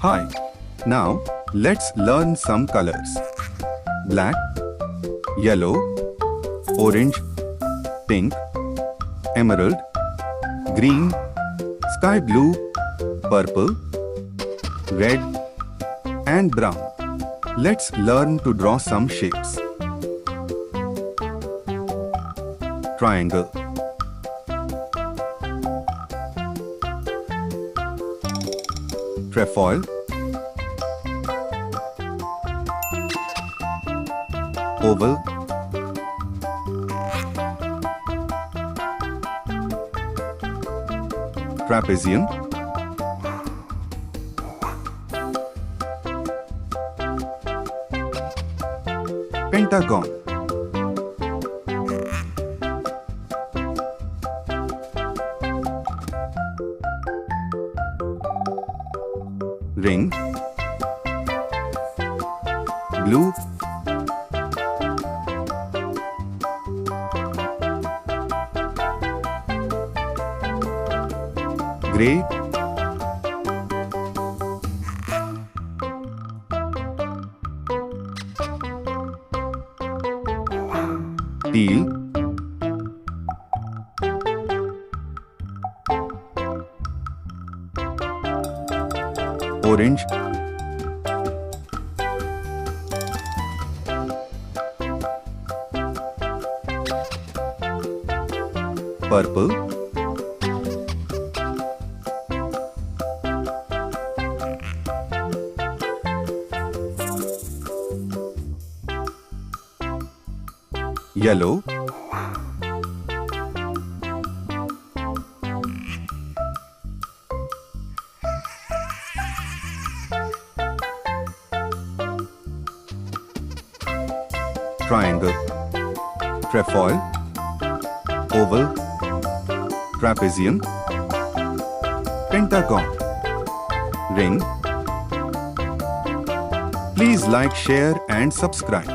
Hi. Now, let's learn some colors. Black, yellow, orange, pink, emerald, green, sky blue, purple, red, and brown. Let's learn to draw some shapes. Triangle, trefoil, oval, trapezium, Pentagon, ring, blue, gray, teal, orange, purple, yellow, triangle, trefoil, oval, trapezium, pentagon, ring. Please like, share and subscribe.